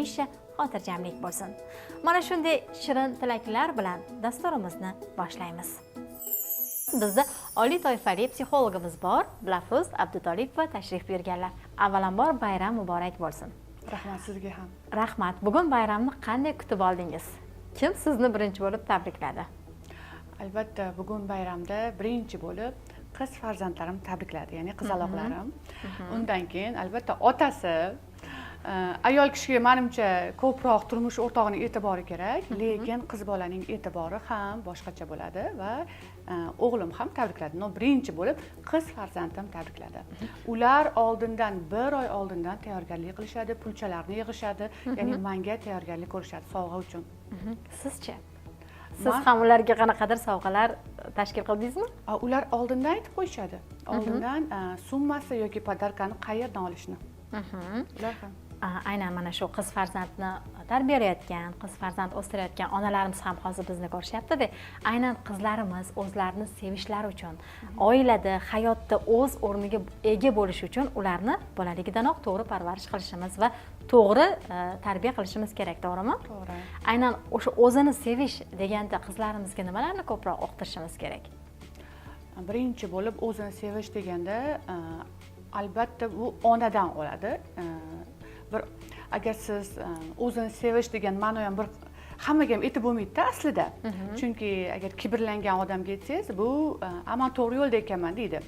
hamisha xotirjamlik bo'lsin. Mana shunday shirin tilaklar bilan dasturimizni boshlaymiz. Bizda oliy toifali psixologimiz bor, Dilafruz Abdutolipova tashrif buyurganlar. Avvalambor bayram muborak bo'lsin. Rahmat sizga ham. Rahmat. Bugun bayramni qanday kutib oldingiz? Kim sizni birinchi bo'lib tabrikladi? Albatta, bugun bayramda birinchi bo'lib qiz farzandlarim tabrikladi, ya'ni qizaloqlarim. Undan keyin albatta otasi, ayol kishiga menimcha ko'proq turmush o'rtog'ining e'tibori kerak, lekin qiz bolaning e'tibori ham boshqacha bo'ladi va o'g'lim ham tabrikladi. No, birinchi bo'lib qiz farzandim tabrikladi. Ular oldindan bir oy oldindan tayyorgarlik qilishadi, pulchalarni yig'ishadi, ya'ni menga tayyorgarlik ko'rishadi sovg'a uchun. Sizchi? Siz ham ularga qanaqadir sovg'alar tashkil qildingizmi? Ular oldindan aytib qo'yishadi. Oldindan summasi yoki podarkani qayerdan olishni. Ular ham aynan mana shu qiz farzandni tarbiyalayotgan, qiz farzand o'stirayotgan onalarimiz ham hozir bizni ko'rishyapti-da. Aynan qizlarimiz o'zlarini sevishlari uchun, oilada, hayotda o'z o'rniga ega bo'lish uchun ularni bolaligidanoq to'g'ri parvarish qilishimiz va to'g'ri tarbiya qilishimiz kerak, to'g'rimi? to'g'ri. Aynan o'sha o'zini sevish deganda qizlarimizga nimalarni ko'proq o'qitishimiz kerak? Birinchi bo'lib o'zini sevish deganda albatta bu onadan oladi. Agar siz o'zini sevish degan ma'no ham bir hammaga ham aytib bo'lmaydi-da aslida. Chunki agar kibrlangan odamga aytsangiz, bu "Aman to'g'ri yo'lda ekanman" deydi.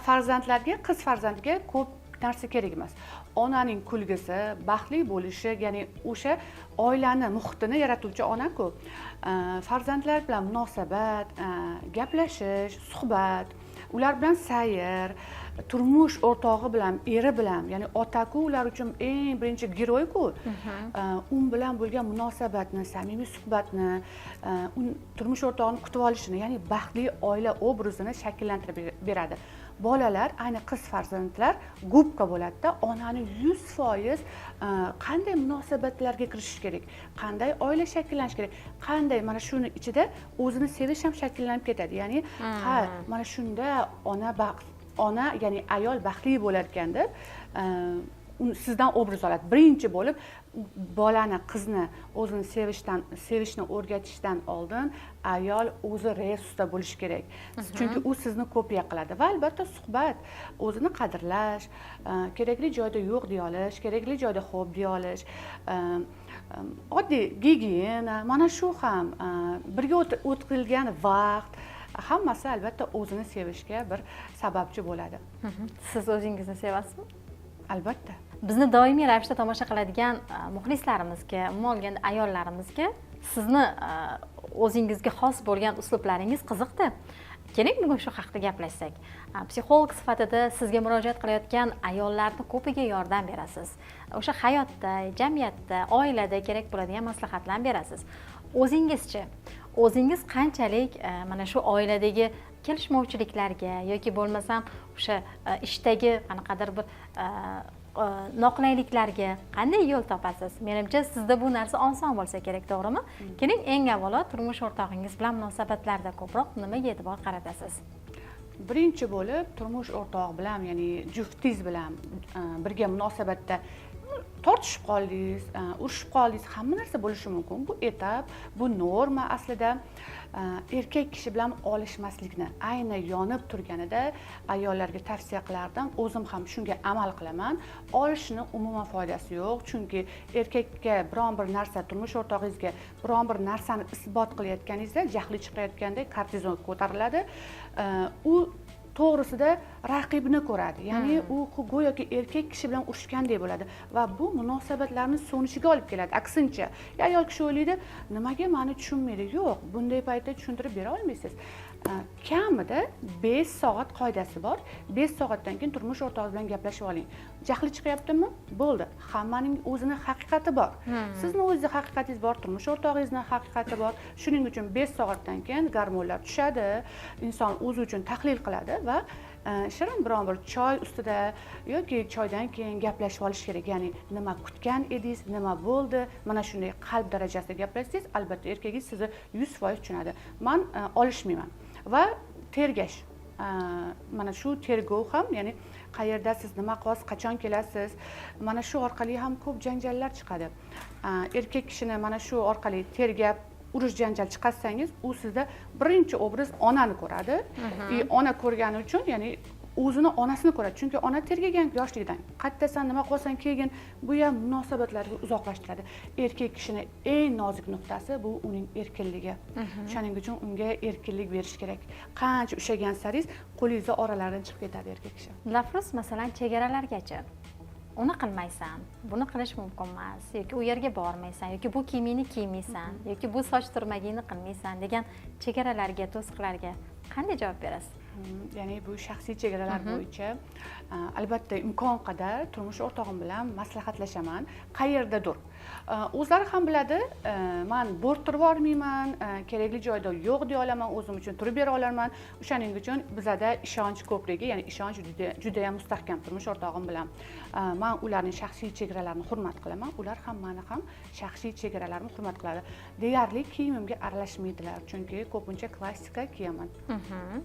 Farzandlarga, qiz farzandga ko'p narsa kerak emas. Onaning kulgisi, baxtli bo'lishi, ya'ni o'sha oilani, muhitini yaratuvchi ona-ku. Farzandlar bilan munosabat, gaplashish, suhbat, ular bilan sayr, turmush o'rtog'i bilan, eri bilan, ya'ni ota-ku ular uchun eng birinchi giroy-ku. U bilan bo'lgan munosabatni, samimiy suhbatni, turmush o'rtog'ini kutib olishini, ya'ni baxtli oila obrazini shakllantirib beradi. Bolalar, ayni qiz farzandlar gubka bo'ladi-da, onani 100% qanday munosabatlarga kirishish kerak, qanday oila shakllanish kerak, qanday mana shuni ichida o'zini sevish ham shakllanib ketadi. Ya'ni mana shunda ona ya'ni ayol baxtli bo'lar ekan deb sizdan obraz oladi. Birinchi bo'lib bolani, qizni o'zini sevishni o'rgatishdan oldin ayol o'zi resursda bo'lishi kerak. Chunki u sizni kopiya qiladi va albatta suhbat, o'zini qadrlash, kerakli joyda yo'q deya olish, kerakli joyda xo'p deya olish, oddiy gigiyena, mana shu ham birga o'tkazilgan vaqt, hammasi albatta o'zini sevishga bir sababchi bo'ladi. Siz o'zingizni sevasizmi? Albatta. Bizni doimiy ravishda tomosha qiladigan muxlislarimizga, umuman olganda ayollarimizga sizni o'zingizga xos bo'lgan uslublaringiz qiziqdi. Keling bugun shu haqida gaplashsak. Psixolog sifatida sizga murojaat qilayotgan ayollarni ko'piga yordam berasiz. O'sha hayotda, jamiyatda, oilada kerak bo'ladigan maslahatlarni berasiz. O'zingizchi, o'zingiz qanchalik mana shu oiladagi kelishmovchiliklarga yoki bo'lmasam o'sha ishdagi qanaqadir bir noqulayliklarga qanday yo'l topasiz? Menimcha sizda bu narsa oson bo'lsa kerak, to'g'rimi? Keling, eng avvalo turmush o'rtog'ingiz bilan munosabatlarda ko'proq nimaga e'tibor qaratasiz? Birinchi bo'lib turmush o'rtog'i bilan, ya'ni juftingiz bilan birga munosabatda tortishib qoldingiz, urushib qoldingiz, hamma narsa bo'lishi mumkin. Bu etap, bu norma aslida. Erkak kishi bilan olishmaslikni ayni yonib turganida ayollarga tavsiya qilardim. O'zim ham shunga amal qilaman. Olishni umuman foydasi yo'q, chunki erkakka biron bir narsa, turmush o'rtog'ingizga biron bir narsani isbot qilayotganingizda, jahli chiqayotganda kortizol ko'tariladi. U to'g'risida raqibini ko'radi. Ya'ni u go'yoki erkak kishi bilan urushgandek bo'ladi va bu munosabatlarning so'nishiga olib keladi. Aksincha, ayol kishi o'ylaydi, nimaga meni tushunmaydi? Yo'q, bunday paytda tushuntirib bera olmaysiz. Kamida 5 soat qoidasi bor. 5 soatdan keyin turmush o'rtog'i bilan gaplashib oling. Jahli chiqyaptimi? Bo'ldi. Hammaning o'zining haqiqati bor. Sizning o'zingizning haqiqatingiz bor, turmush o'rtog'ingizning haqiqati bor. Shuning uchun 5 soatdan keyin gormonlar tushadi, inson o'zi uchun tahlil qiladi va shirin biron bir choy ustida yoki choydan keyin gaplashib olish kerak. Ya'ni nima kutgan edingiz, nima bo'ldi? Mana shunday qalb darajasida gaplashsangiz, albatta erkagingiz sizni 100% tushunadi. Men olishmayman va tergash. mana shu tergov ham, ya'ni qayerdasiz, nima qilyapsiz, qachon kelasiz, mana shu orqali ham ko'p janjallar chiqadi. Erkak kishini mana shu orqali tergab urush janjal chiqarsangiz, u sizda birinchi obraz onani ko'radi. Ona ko'rgani uchun, ya'ni o'zini onasini ko'radi. Chunki ona tergagan yoshligidan. Qayerdasan, nima qilasan, kelgin, bu ham munosabatlarga uzoqlashtiradi. Erkak kishini eng nozik nuqtasi bu uning erkinligi. Shuning uchun unga erkinlik berish kerak. Qancha ushlagansaringiz, qo'lingizda oralaridan chiqib ketadi erkak kishi. Lafruz, masalan, chegaralargacha. Uni qilmaysan, buni qilish mumkin emas, yoki u yerga bormaysan, yoki bu kiyimingni kiymaysan, yoki bu soch turmagingni qilmaysan degan chegaralarga, to'siqlarga qanday javob berasiz? Ya'ni bu shaxsiy chegaralar bo'yicha albatta imkon qadar turmush o'rtog'im bilan maslahatlashaman. Qayerdadir o'zlari ham biladi, men bo'rttirib olmayman, kerakli joyda yo'q deya olaman, o'zim uchun turib bera olaman. O'shaning uchun bizada ishonch ko'pligi, ya'ni ishonch juda ham mustahkam turmush o'rtog'im bilan. Men ularning shaxsiy chegaralarini hurmat qilaman, ular ham meni ham shaxsiy chegaralarimni hurmat qiladi. Deyarli kiyimimga aralashmaydilar, chunki ko'pincha klassika kiyaman.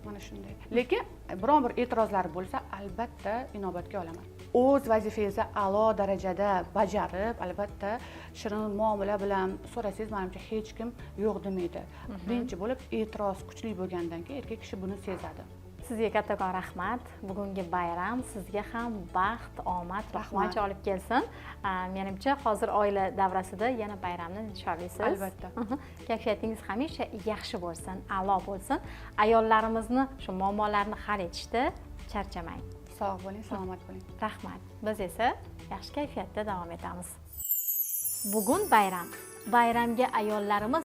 Mana shunday. Lekin biron bir e'tirozlari bo'lsa, albatta inobatga olaman. O'z vazifangizni a'lo darajada bajarib, albatta shirin muomala bilan so'rasangiz, menimcha hech kim yo'q demaydi. Birinchi bo'lib e'tiroz kuchli bo'lgandan keyin erkak kishi buni sezadi. Sizga kattakon rahmat. Bugungi bayram sizga ham baxt, omad va quvonch olib kelsin. Menimcha hozir oila davrasida yana bayramni nishonlaysiz. Albatta. Kayfiyatingiz hamisha yaxshi bo'lsin, a'lo bo'lsin. Ayollarimizni shu muammolarni hal etishda charchamang. Sog' bo'ling, salomat bo'ling. Rahmat. Biz esa yaxshi kayfiyatda davom etamiz. Bugun bayram. Bayramga ayollarimiz